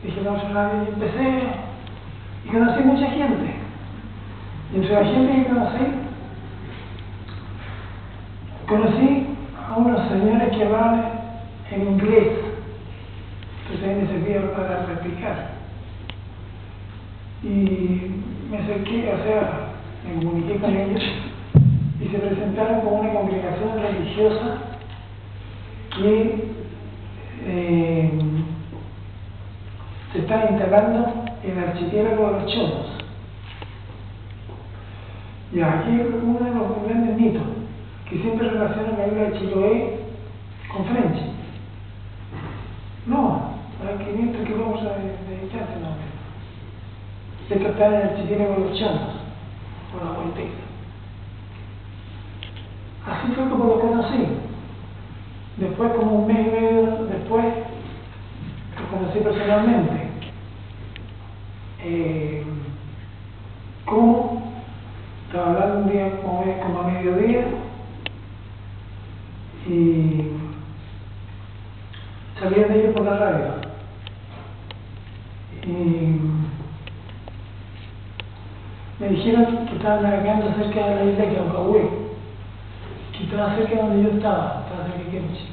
Dije, no, y empecé y conocí mucha gente. Y entre la gente que conocí a unos señores que hablaban en inglés. Entonces ahí me servía para practicar. Y me acerqué, o sea, me comuniqué con ellos y se presentaron como una congregación religiosa que se está instalando en el archipiélago de los Chonos. Y aquí es uno de los grandes mitos que siempre relacionan la isla de Chiloé con French. No, hay 500 kilómetros de distancia, no. De que está en el archipiélago de los Chonos, por la Volteca. Así fue como lo conocí. Después, como un mes y medio después, lo conocí personalmente. ¿Cómo? Estaba hablando un día como a mediodía y salía de ellos por la radio. Y me dijeron que estaban navegando cerca de la isla de Caucahué, que estaba cerca de donde yo estaba cerca de Kemchi.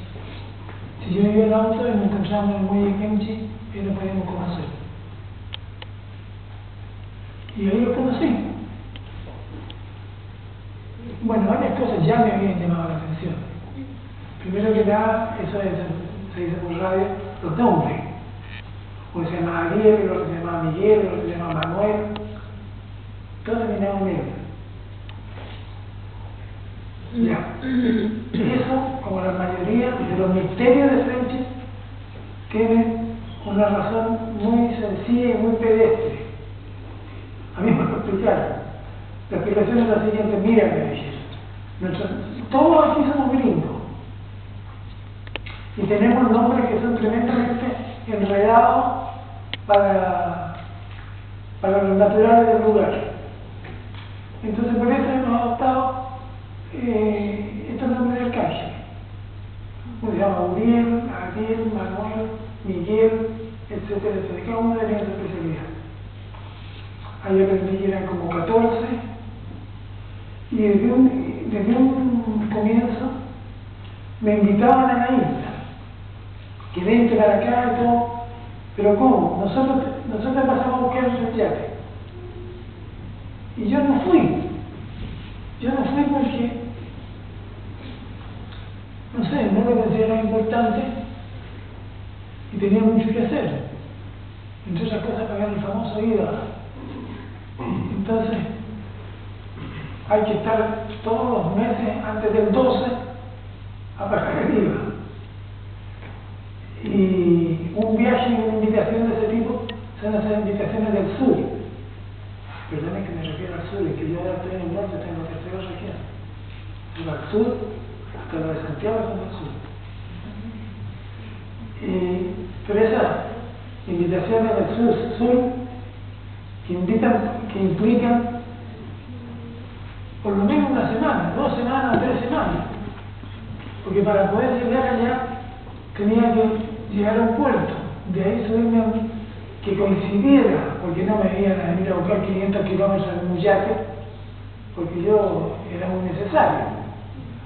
Si yo iba en auto y me encontraba en el muelle de Kemchi, y no podíamos conocer. Y ahí lo conocí. Bueno, varias cosas ya me habían llamado la atención. Primero que nada, eso se dice por radio, los nombres. Uno se llama Ariel, otro se llama Miguel, otro se llama Manuel. Todo terminado en él. Ya. Eso, como la mayoría de los misterios de French, tienen una razón muy sencilla y muy pedestre. A mí me lo explicaron. La explicación es la siguiente: mira, me dijeron, todos aquí somos gringos y tenemos nombres que son tremendamente enredados para los naturales del lugar. Entonces por eso hemos adoptado estos nombres de arcángel. Uno se llama Uriel, Ariel, Manuel, Miguel, etcétera, etcétera. Cada uno tenía su especialidad. Ahí aprendí que eran como 14 y desde un comienzo me invitaban a la isla, que vente para acá y todo. Pero ¿cómo? Nosotros pasamos a buscar el yate. Y yo no fui. Yo no fui porque, no sé, no lo consideraba importante y tenía mucho que hacer. Entre otras cosas, pagar el famoso IVA. Entonces, hay que estar todos los meses antes del 12 a pagar el IVA. Y un viaje y una invitación de ese tipo son esas invitaciones del sur. Perdone que me refiero al sur, es que yo ahora estoy en el norte, tengo la tercera región. Pero al sur, hasta lo de Santiago son del sur. Pero esas invitaciones del sur que implican por lo menos una semana, 2 semanas, 3 semanas. Porque para poder llegar allá tenía que llegar a un puerto, de ahí subirme que coincidiera, porque no me iban a venir a buscar 500 kilómetros en un yate, porque yo era muy necesario.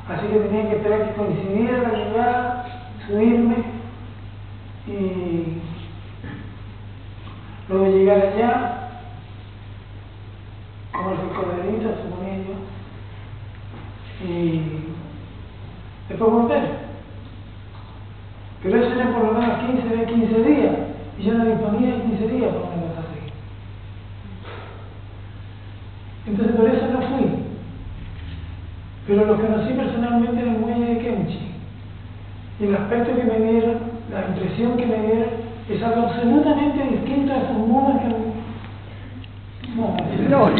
Así que tenía que esperar que coincidiera la llegada, subirme y luego llegar allá, comerse el corderito, suponía yo, y después volver. Pero eso era por lo menos 15 días, y yo no disponía de 15 días para una cosa así. Entonces por eso no fui. Pero lo conocí personalmente en el muelle de Kemchi. Y el aspecto que me dieron, la impresión que me dieron, es algo absolutamente distinto a esos mundos que... No.